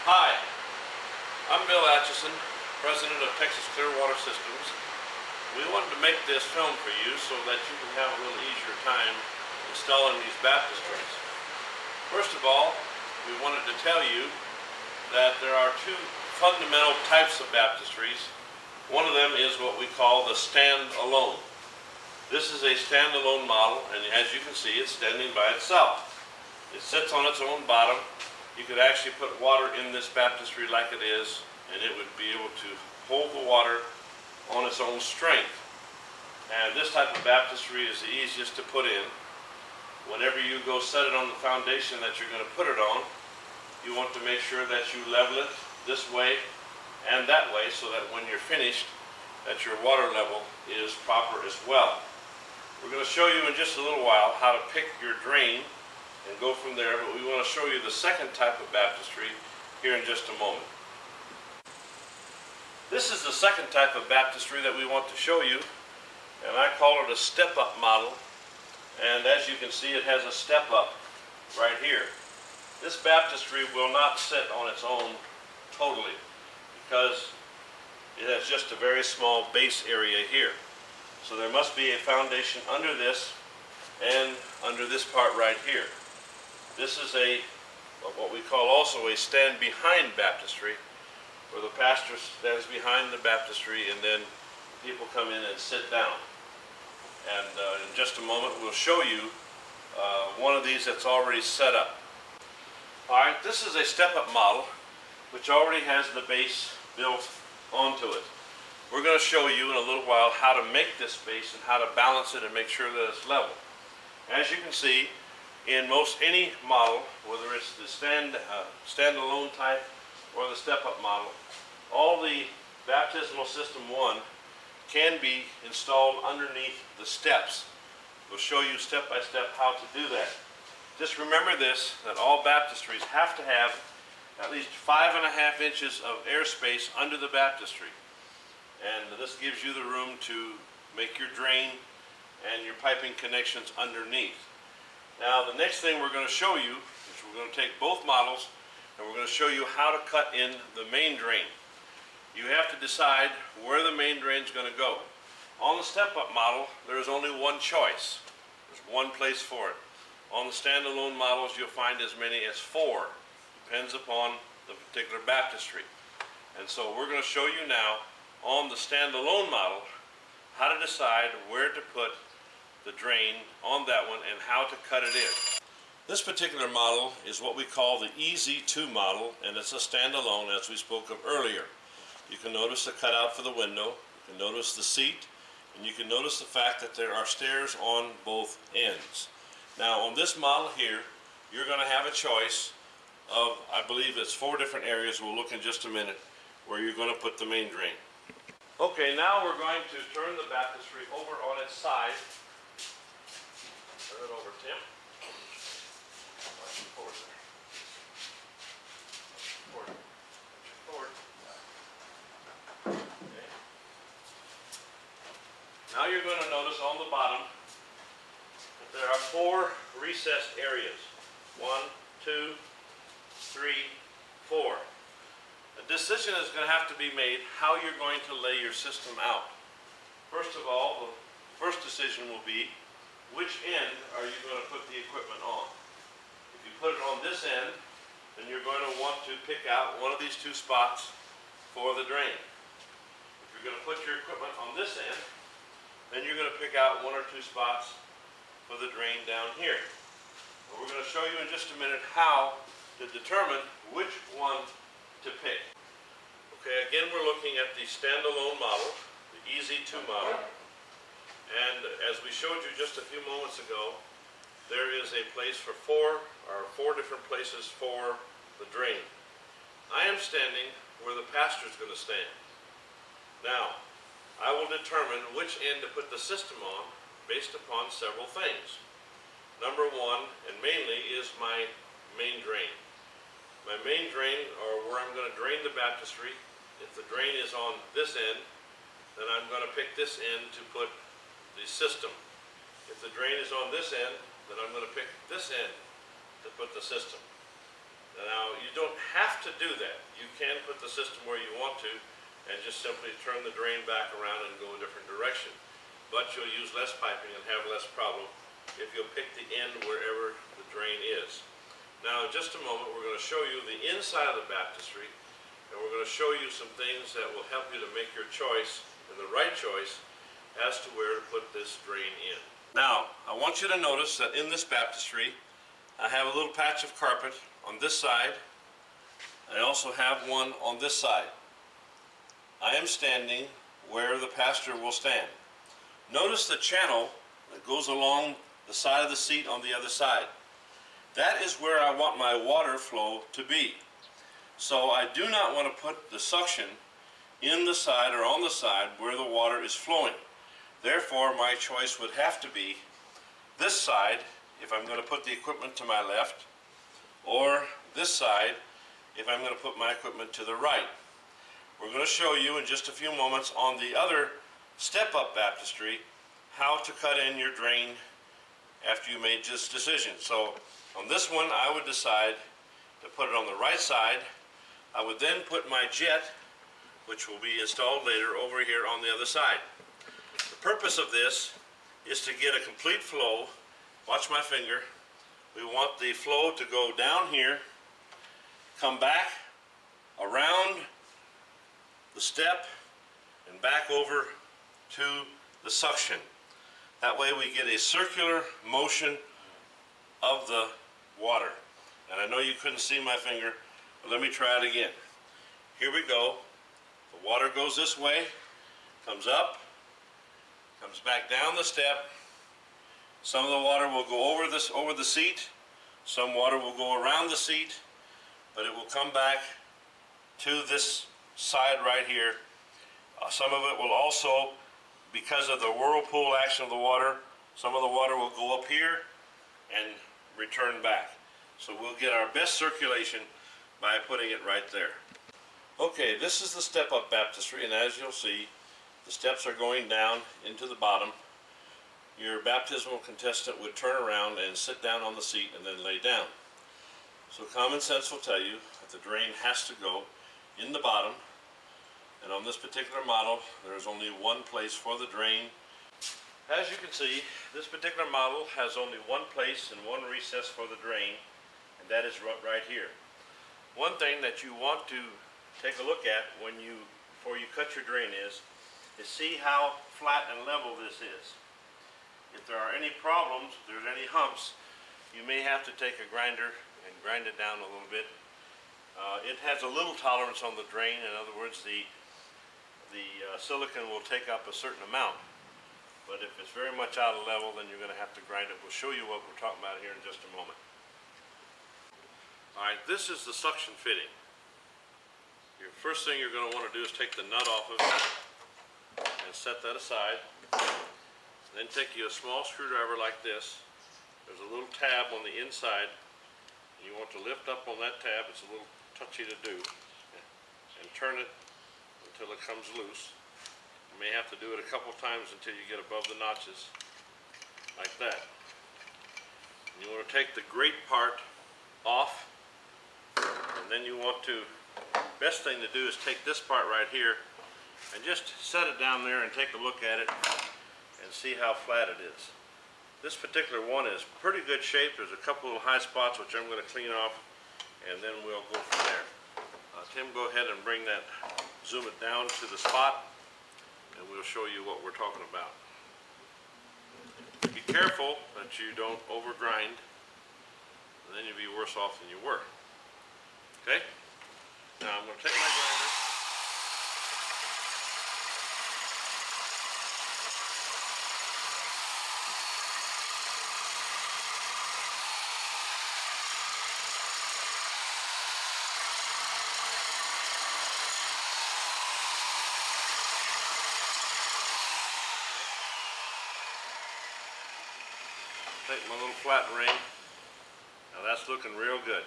Hi, I'm Bill Atchison, President of Texas Clearwater Systems. We wanted to make this film for you so that you can have a little easier time installing these baptistries. First of all, we wanted to tell you that there are two fundamental types of baptistries. One of them is what we call the stand-alone. This is a stand-alone model, and as you can see, it's standing by itself. It sits on its own bottom. You could actually put water in this baptistry like it is, and it would be able to hold the water on its own strength. And this type of baptistry is the easiest to put in. Whenever you go set it on the foundation that you're going to put it on, you want to make sure that you level it this way and that way so that when you're finished, that your water level is proper as well. We're going to show you in just a little while how to pick your drain and go from there, but we want to show you the second type of baptistry here in just a moment. This is the second type of baptistry that we want to show you, and I call it a step-up model. And as you can see, it has a step-up right here. This baptistry will not sit on its own totally because it has just a very small base area here. So there must be a foundation under this and under this part right here. This is what we call also a stand behind baptistry, where the pastor stands behind the baptistry and then people come in and sit down. And in just a moment we'll show you one of these that's already set up. Alright, this is a step-up model which already has the base built onto it. We're going to show you in a little while how to make this base and how to balance it and make sure that it's level. As you can see, in most any model, whether it's the stand-alone type or the step-up model, all the baptismal system 1 can be installed underneath the steps. We'll show you step by step how to do that. Just remember this, that all baptistries have to have at least 5.5 inches of airspace under the baptistry. And this gives you the room to make your drain and your piping connections underneath. Now the next thing we're going to show you is we're going to take both models and we're going to show you how to cut in the main drain. You have to decide where the main drain is going to go. On the step-up model, there is only one choice. There's one place for it. On the stand-alone models, you'll find as many as 4. Depends upon the particular baptistry. And so we're going to show you now on the stand-alone model how to decide where to put the drain on that one and how to cut it in. This particular model is what we call the EZ2 model, and it's a standalone as we spoke of earlier. You can notice the cutout for the window, you can notice the seat, and you can notice the fact that there are stairs on both ends. Now on this model here, you're going to have a choice of, I believe it's 4 different areas, we'll look in just a minute, where you're going to put the main drain. Okay, now we're going to turn the baptistry over on its side. Turn it over, Tim. Watch your cord there. Watch your cord. Okay. Now you're going to notice on the bottom that there are 4 recessed areas. 1, 2, 3, 4. A decision is going to have to be made how you're going to lay your system out. First of all, the first decision will be which end are you going to put the equipment on. If you put it on this end, then you're going to want to pick out one of these 2 spots for the drain. If you're going to put your equipment on this end, then you're going to pick out 1 or 2 spots for the drain down here. And we're going to show you in just a minute how to determine which one to pick. Okay, again we're looking at the stand-alone model, the EZ2 model. And as we showed you just a few moments ago, there is a place for 4 different places for the drain. I am standing where the pastor is going to stand. Now, I will determine which end to put the system on based upon several things. Number 1, and mainly, is my main drain. My main drain, or where I'm going to drain the baptistry, if the drain is on this end, then I'm going to pick this end to put the system. If the drain is on this end, then I'm going to pick this end to put the system. Now, you don't have to do that. You can put the system where you want to and just simply turn the drain back around and go a different direction. But you'll use less piping and have less problem if you'll pick the end wherever the drain is. Now, in just a moment, we're going to show you the inside of the baptistry, and we're going to show you some things that will help you to make your choice, and the right choice, as to where to put this drain in. Now, I want you to notice that in this baptistry, I have a little patch of carpet on this side. I also have one on this side. I am standing where the pastor will stand. Notice the channel that goes along the side of the seat on the other side. That is where I want my water flow to be. So I do not want to put the suction in the side or on the side where the water is flowing. Therefore, my choice would have to be this side if I'm going to put the equipment to my left, or this side if I'm going to put my equipment to the right. We're going to show you in just a few moments on the other step-up baptistry how to cut in your drain after you made this decision. So on this one, I would decide to put it on the right side. I would then put my jet, which will be installed later, over here on the other side. The purpose of this is to get a complete flow. Watch my finger. We want the flow to go down here, come back around the step, and back over to the suction. That way we get a circular motion of the water. And I know you couldn't see my finger, but let me try it again. Here we go. The water goes this way, comes up, comes back down the step. Some of the water will go over the seat. Some water will go around the seat, but it will come back to this side right here. Some of it will also, because of the whirlpool action of the water, some of the water will go up here and return back. So we'll get our best circulation by putting it right there. Okay, this is the step-up baptistry, and as you'll see, the steps are going down into the bottom. Your baptismal contestant would turn around and sit down on the seat and then lay down. So common sense will tell you that the drain has to go in the bottom, and on this particular model there is only one place for the drain. As you can see, this particular model has only one place and one recess for the drain, and that is right here. One thing that you want to take a look at before you cut your drain is see how flat and level this is. If there are any problems, if there's any humps, you may have to take a grinder and grind it down a little bit. It has a little tolerance on the drain. In other words, the silicon will take up a certain amount. But if it's very much out of level, then you're going to have to grind it. We'll show you what we're talking about here in just a moment. Alright, this is the suction fitting. Your first thing you're going to want to do is take the nut off of it and set that aside. Then take you a small screwdriver like this. There's a little tab on the inside. You want to lift up on that tab. It's a little touchy to do. And turn it until it comes loose. You may have to do it a couple times until you get above the notches, like that. And you want to take the grate part off, and then you want to, best thing to do is take this part right here and just set it down there and take a look at it and see how flat it is. This particular one is pretty good shape. There's a couple of high spots which I'm going to clean off, and then we'll go from there. Tim, go ahead and bring that, zoom it down to the spot, and we'll show you what we're talking about. Be careful that you don't overgrind, and then you'll be worse off than you were. Okay? Now I'm going to take my grinder. Take my little flat ring. Now that's looking real good.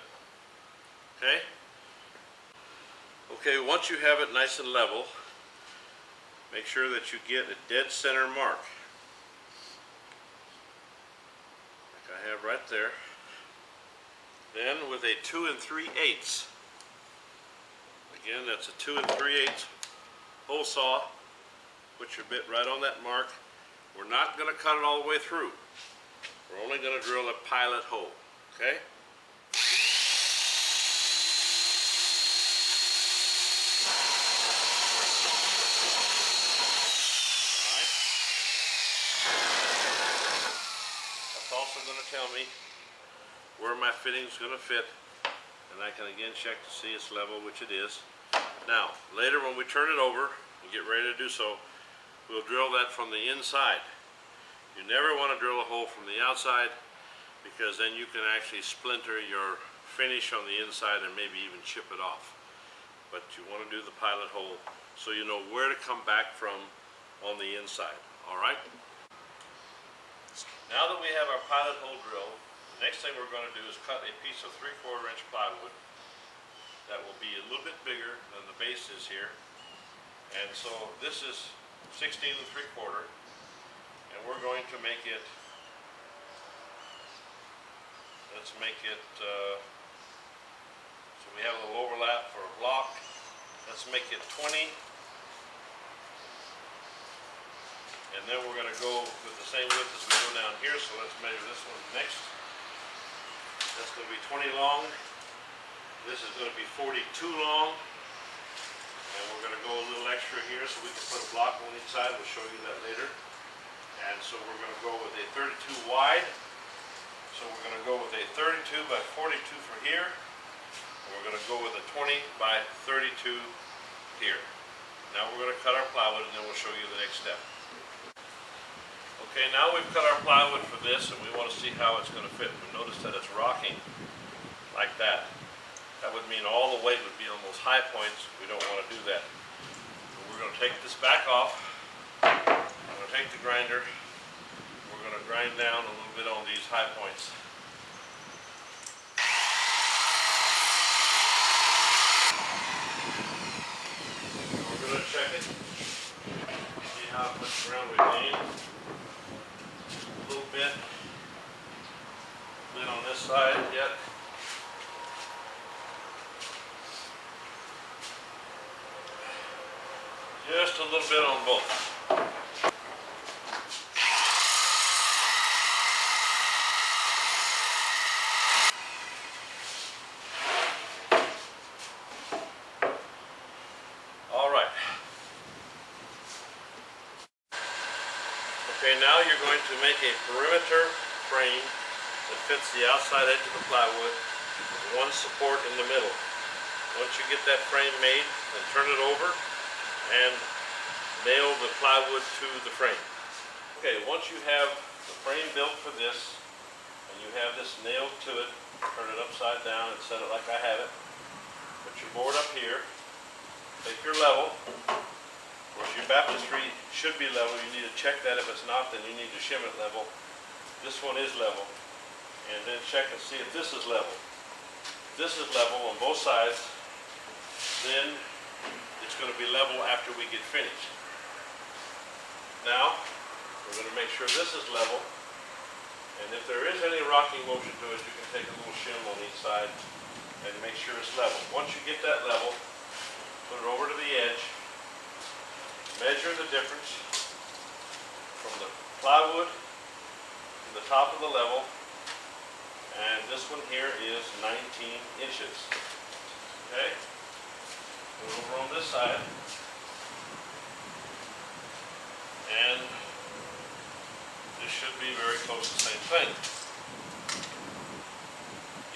Okay? Okay, once you have it nice and level, make sure that you get a dead center mark. Like I have right there. Then with a 2 3/8. Again, that's a 2 3/8 hole saw. Put your bit right on that mark. We're not going to cut it all the way through. We're only going to drill a pilot hole. Okay? Alright. That's also going to tell me where my fitting is going to fit. And I can again check to see it's level, which it is. Now, later when we turn it over and get ready to do so, we'll drill that from the inside. You never want to drill a hole from the outside, because then you can actually splinter your finish on the inside and maybe even chip it off. But you want to do the pilot hole so you know where to come back from on the inside. Alright? Now that we have our pilot hole drilled, the next thing we're going to do is cut a piece of 3/4 inch plywood that will be a little bit bigger than the base is here. And so this is 16 3/4, and we're going to make it, let's make it, so we have a little overlap for a block. Let's make it 20, and then we're going to go with the same width as we go down here. So let's measure this one next. That's going to be 20 long. This is going to be 42 long. And we're going to go a little extra here so we can put a block on each side. We'll show you that later. And so we're going to go with a 32 wide. So we're going to go with a 32 by 42 for here. And we're going to go with a 20 by 32 here. Now we're going to cut our plywood, and then we'll show you the next step. Okay, now we've cut our plywood for this, and we want to see how it's going to fit. We notice that it's rocking like that. That would mean all the weight would be on those high points. We don't want to do that. So we're going to take this back off. I'm going to take the grinder. We're going to grind down a little bit on these high points. We're going to check it. See how much ground we gained. A little bit on this side yet. Just a little bit on both. All right. Okay, now you're going to make a perimeter frame that fits the outside edge of the plywood with one support in the middle. Once you get that frame made, then turn it over and nail the plywood to the frame. Okay, once you have the frame built for this, and you have this nailed to it, turn it upside down and set it like I have it. Put your board up here, take your level. Of course, your baptistry should be level. You need to check that. If it's not, then you need to shim it level. This one is level. And then check and see if this is level. If this is level on both sides, then it's going to be level after we get finished. Now, we're going to make sure this is level. And if there is any rocking motion to it, you can take a little shim on each side and make sure it's level. Once you get that level, put it over to the edge. Measure the difference from the plywood to the top of the level. And this one here is 19 inches. Okay? Go over on this side. And this should be very close to the same thing.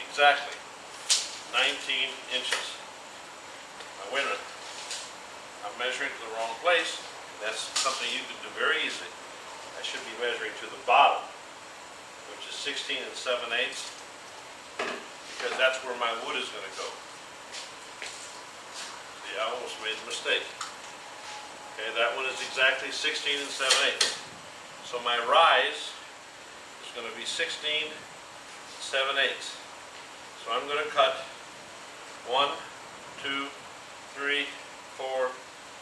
Exactly. 19 inches. Now wait a minute. I'm measuring to the wrong place. That's something you can do very easily. I should be measuring to the bottom, which is 16 7/8, because that's where my wood is going to go. See, I almost made a mistake. Okay, that one is exactly 16 7/8. So my rise is going to be 16 7/8. So I'm going to cut 1, 2, 3, 4,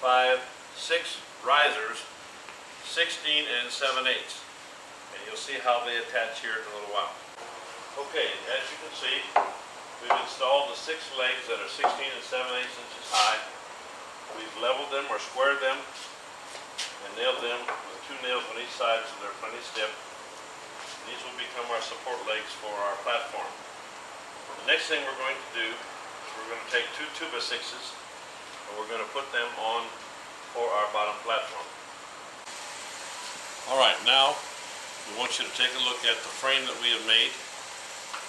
5, 6 risers, 16 7/8. And you'll see how they attach here in a little while. Okay, as you can see, We've installed the 6 legs that are 16 and 7/8 inches high. We've leveled them or squared them and nailed them with 2 nails on each side so they're plenty stiff. These will become our support legs for our platform. The next thing we're going to do is we're going to take 2 2x6s and we're going to put them on for our bottom platform. Alright, now we want you to take a look at the frame that we have made.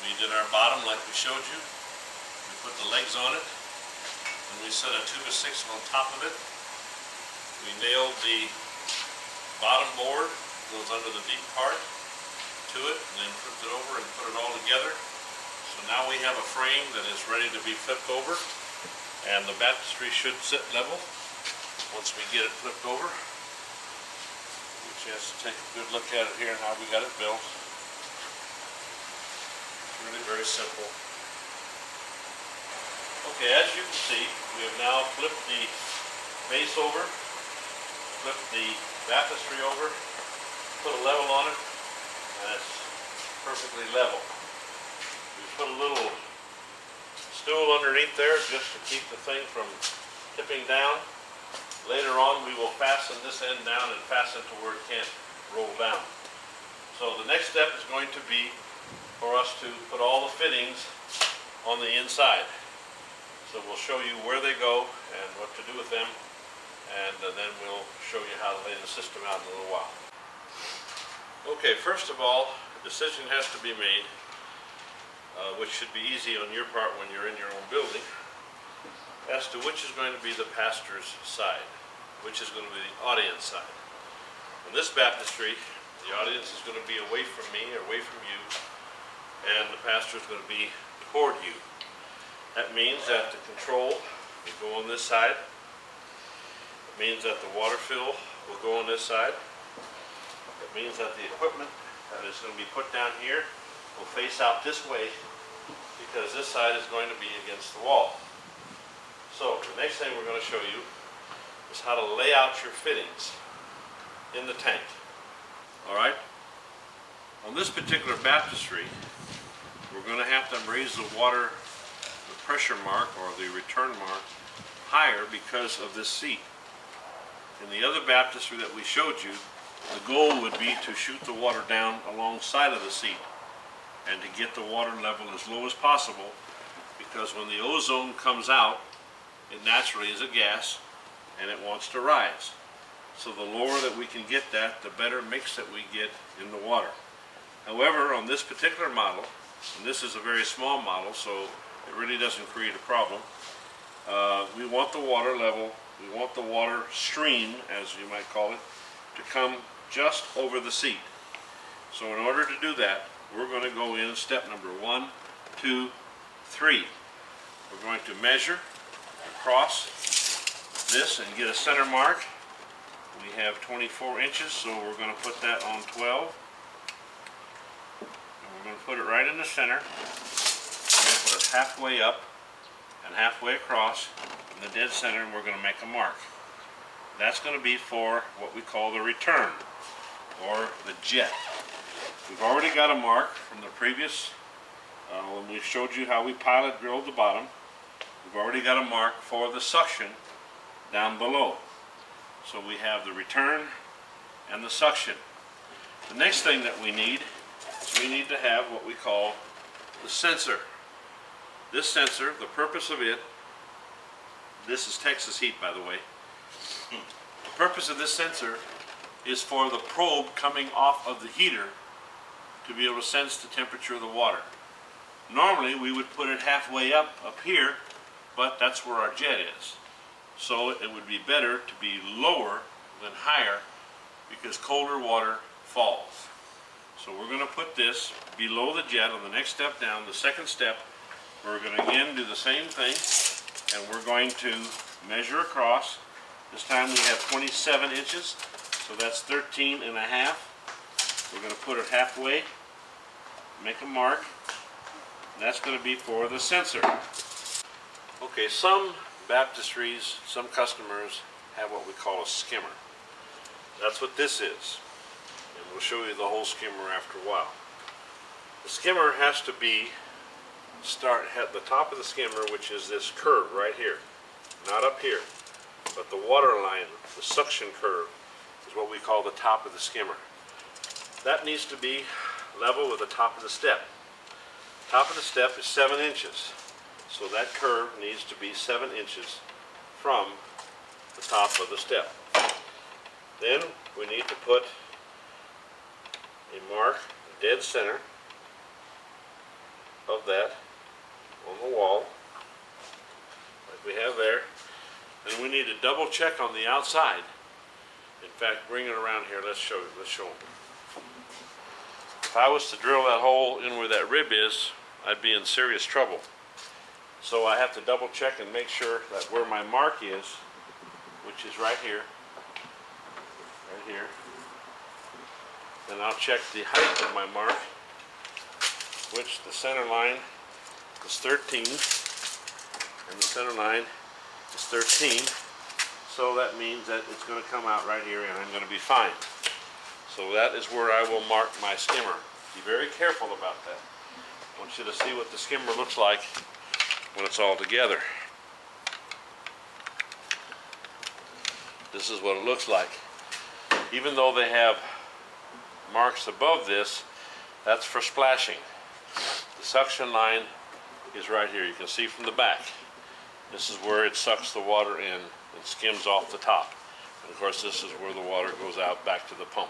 We did our bottom like we showed you. We put the legs on it and we set a 2x6 on top of it. We nailed the bottom board, goes under the deep part, to it, and then flipped it over and put it all together. So now we have a frame that is ready to be flipped over, and the baptistry should sit level once we get it flipped over. Give you a chance to take a good look at it here and how we got it built. Really very simple. Okay, as you can see, we have now flipped the base over, flipped the baptistry over, put a level on it, and it's perfectly level. We put a little stool underneath there just to keep the thing from tipping down. Later on we will fasten this end down and fasten to where it can't roll down. So the next step is going to be for us to put all the fittings on the inside. So we'll show you where they go and what to do with them, and then we'll show you how to lay the system out in a little while. Okay, first of all, a decision has to be made, which should be easy on your part when you're in your own building, as to which is going to be the pastor's side, which is going to be the audience side. On this baptistry, the audience is going to be away from me, away from you, and the pastor is going to be toward you. That means that the control will go on this side. It means that the water fill will go on this side. It means that the equipment that is going to be put down here will face out this way, because this side is going to be against the wall. So the next thing we're going to show you is how to lay out your fittings in the tank. Alright? On this particular baptistry, we're going to have to raise the water, the pressure mark or the return mark, higher because of this seat. In the other baptistry that we showed you, the goal would be to shoot the water down alongside of the seat and to get the water level as low as possible, because when the ozone comes out, it naturally is a gas and it wants to rise. So the lower that we can get that, the better mix that we get in the water. However, on this particular model, and this is a very small model, so it really doesn't create a problem, we want the water level, we want the water stream, as you might call it, to come just over the seat. So in order to do that, we're going to go in step number 1, 2, 3. We're going to measure across this and get a center mark. We have 24 inches, so we're going to put that on 12. And we're going to put it right in the center. We're going to put it halfway up and halfway across in the dead center, and we're going to make a mark. That's going to be for what we call the return, or the jet. We've already got a mark from the previous, when we showed you how we pilot drilled the bottom. We've already got a mark for the suction down below. So we have the return and the suction. The next thing that we need is we need to have what we call the sensor. This sensor, the purpose of it, this is Texas heat, by the way. The purpose of this sensor is for the probe coming off of the heater to be able to sense the temperature of the water. Normally we would put it halfway up here, but that's where our jet is. So it would be better to be lower than higher, because colder water falls. So we're going to put this below the jet on the next step down. The second step, we're going to again do the same thing, and we're going to measure across. This time we have 27 inches, so that's 13 and a half. We're going to put it halfway, make a mark, and that's going to be for the sensor. Okay, some baptistries, some customers have what we call a skimmer. That's what this is, and we'll show you the whole skimmer after a while. The skimmer has to be start at the top of the skimmer, which is this curve right here, not up here, but the water line, the suction curve, is what we call the top of the skimmer. That needs to be level with the top of the step. Top of the step is 7 inches, so that curve needs to be 7 inches from the top of the step. Then we need to put a mark dead center of that on the wall, like we have there. And we need to double check on the outside. In fact, bring it around here. Let's show them. If I was to drill that hole in where that rib is, I'd be in serious trouble. So I have to double check and make sure that where my mark is, which is right here, then I'll check the height of my mark, which the center line is 13, and the center line is 13. So that means that it's going to come out right here and I'm going to be fine. So that is where I will mark my skimmer. Be very careful about that. I want you to see what the skimmer looks like when it's all together. This is what it looks like. Even though they have marks above this, that's for splashing. The suction line is right here. You can see from the back. This is where it sucks the water in and skims off the top. And of course, this is where the water goes out back to the pump.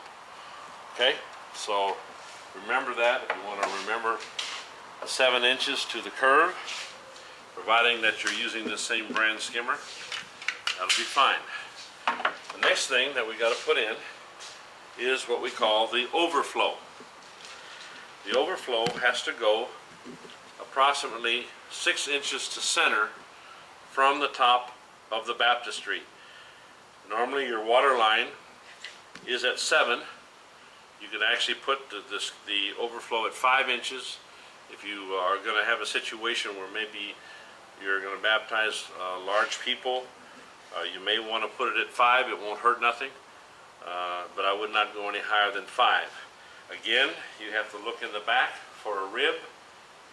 Okay, so remember that if you want to remember 7 inches to the curve, providing that you're using the same brand skimmer, that'll be fine. The next thing that we got to put in is what we call the overflow. The overflow has to go approximately 6 inches to center from the top of the baptistry. Normally your water line is at 7. You can actually put the overflow at 5 inches if you are going to have a situation where maybe you're going to baptize large people. You may want to put it at 5. It won't hurt nothing, but I would not go any higher than 5. Again, you have to look in the back for a rib.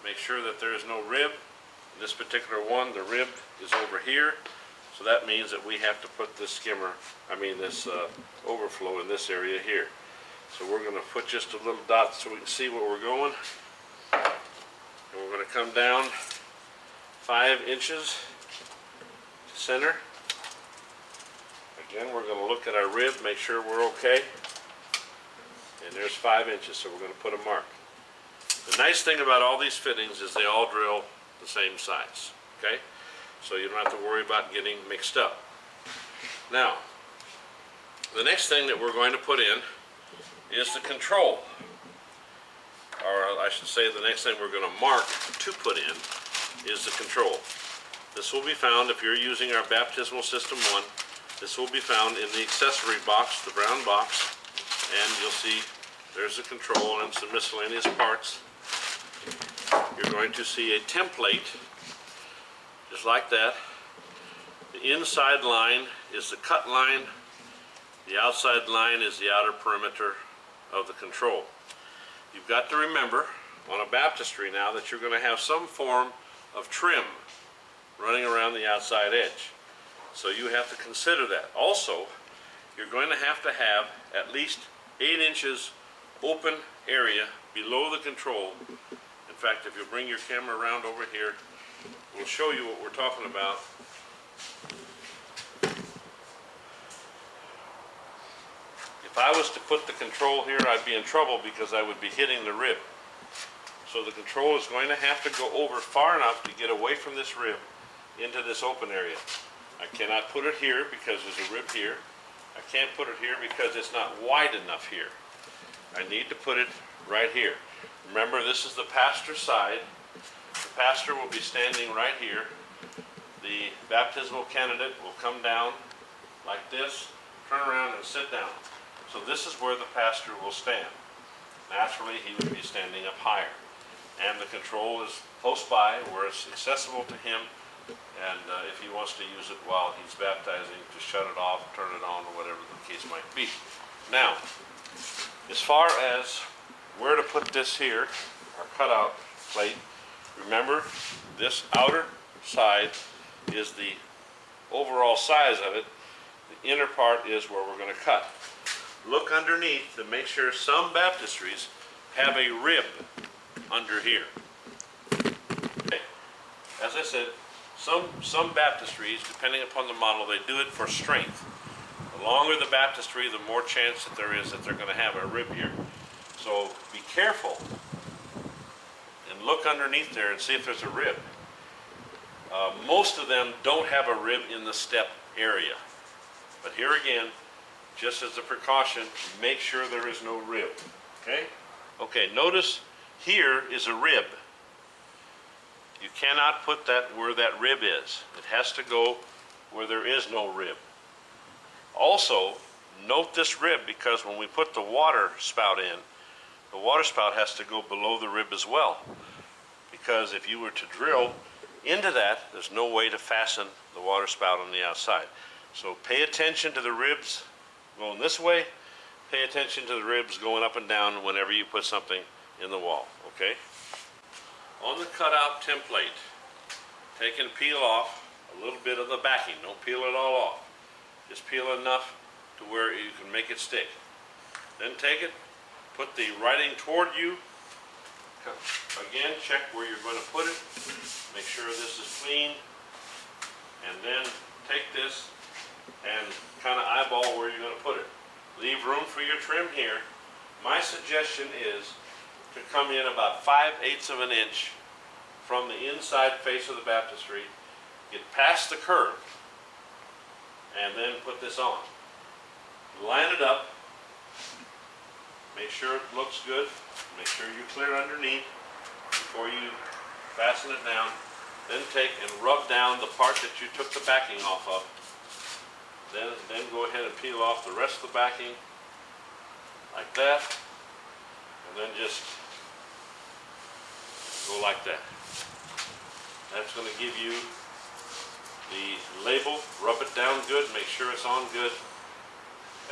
Make sure that there is no rib. In this particular one, the rib is over here, so that means that we have to put this this overflow in this area here. So we're going to put just a little dot so we can see where we're going. And we're going to come down 5 inches to center. Again, we're going to look at our rib, make sure we're okay. And there's 5 inches, so we're going to put a mark. The nice thing about all these fittings is they all drill the same size, okay? So you don't have to worry about getting mixed up. Now, the next thing that we're going to put in is the control. Or I should say the next thing we're going to mark to put in is the control. This will be found, if you're using our baptismal system 1, this will be found in the accessory box, the brown box, and you'll see there's the control and some miscellaneous parts. You're going to see a template, just like that. The inside line is the cut line. The outside line is the outer perimeter of the control. You've got to remember on a baptistry now that you're going to have some form of trim running around the outside edge. So you have to consider that. Also, you're going to have at least 8 inches open area below the control. In fact, if you bring your camera around over here, we'll show you what we're talking about. If I was to put the control here, I'd be in trouble because I would be hitting the rib. So the control is going to have to go over far enough to get away from this rib into this open area. I cannot put it here because there's a rib here. I can't put it here because it's not wide enough here. I need to put it right here. Remember, this is the pastor's side. The pastor will be standing right here. The baptismal candidate will come down like this, turn around and sit down. So this is where the pastor will stand. Naturally, he would be standing up higher. And the control is close by where it's accessible to him. And if he wants to use it while he's baptizing, just shut it off, turn it on, or whatever the case might be. Now, as far as where to put this here, our cutout plate, Remember, this outer side is the overall size of it. The inner part is where we're going to cut. Look underneath to make sure some baptistries have a rib under here. Okay. As I said, some baptistries, depending upon the model, they do it for strength. The longer the baptistry, the more chance that there is that they're going to have a rib here. So be careful and look underneath there and see if there's a rib. Most of them don't have a rib in the step area. But here again, just as a precaution, make sure there is no rib. Okay? Okay, notice here is a rib. You cannot put that where that rib is. It has to go where there is no rib. Also, note this rib, because when we put the water spout in, the water spout has to go below the rib as well. Because if you were to drill into that, there's no way to fasten the water spout on the outside. So pay attention to the ribs going this way. Pay attention to the ribs going up and down whenever you put something in the wall, okay? On the cutout template, take and peel off a little bit of the backing. Don't peel it all off. Just peel enough to where you can make it stick. Then take it, put the writing toward you. Again, check where you're going to put it. Make sure this is clean. And then take this and kind of eyeball where you're going to put it. Leave room for your trim here. My suggestion is to come in about 5/8 of an inch from the inside face of the baptistry, get past the curve, and then put this on. Line it up, make sure it looks good, make sure you clear underneath before you fasten it down. Then take and rub down the part that you took the backing off of. Then go ahead and peel off the rest of the backing like that, and then just go like that. That's going to give you the label. Rub it down good, make sure it's on good,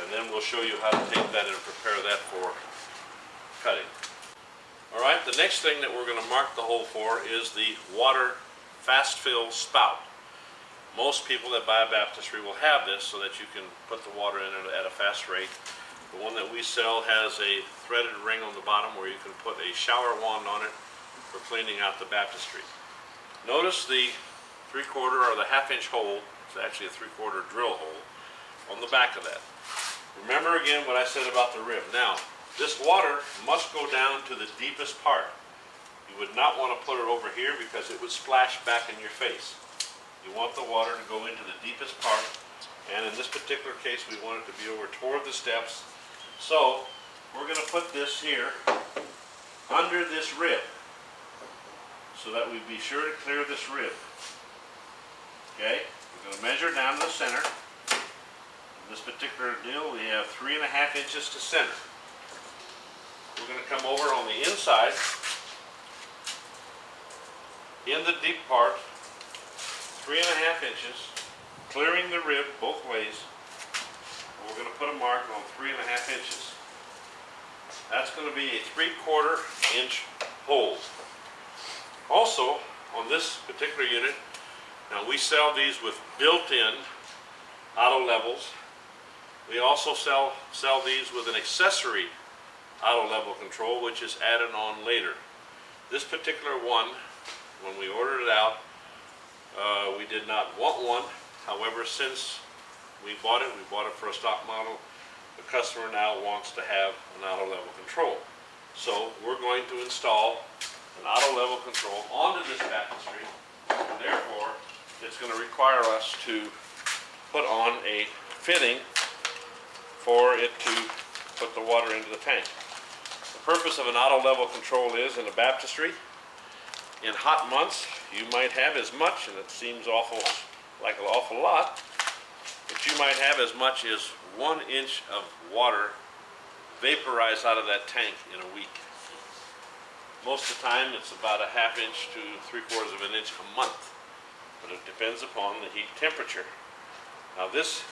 and then we'll show you how to take that and prepare that for cutting. Alright, the next thing that we're going to mark the hole for is the water fast fill spout. Most people that buy a baptistry will have this so that you can put the water in it at a fast rate. The one that we sell has a threaded ring on the bottom where you can put a shower wand on it for cleaning out the baptistry. Notice the 3/4 or the 1/2 inch hole. It's actually a 3/4 drill hole on the back of that. Remember again what I said about the rib. Now, this water must go down to the deepest part. You would not want to put it over here because it would splash back in your face. You want the water to go into the deepest part, and in this particular case we want it to be over toward the steps. So we're going to put this here under this rib so that we be sure to clear this rib. Okay, we're going to measure down to the center. In this particular deal we have 3.5 inches to center. We're going to come over on the inside in the deep part, 3.5 inches, clearing the rib both ways. We're going to put a mark on 3.5 inches. That's going to be a 3/4 inch hole. Also, on this particular unit, now we sell these with built-in auto levels. We also sell these with an accessory auto level control, which is added on later. This particular one, when we ordered it out, we did not want one. However, since we bought it for a stock model. The customer now wants to have an auto level control. So we're going to install an auto level control onto this baptistry, and therefore it's going to require us to put on a fitting for it to put the water into the tank. The purpose of an auto level control is, in a baptistry, in hot months you might have as much, and it seems like an awful lot, but you might have as much as 1 inch of water vaporized out of that tank in a week. Most of the time it's about 1/2 inch to 3/4 of an inch a month, but it depends upon the heat temperature. Now this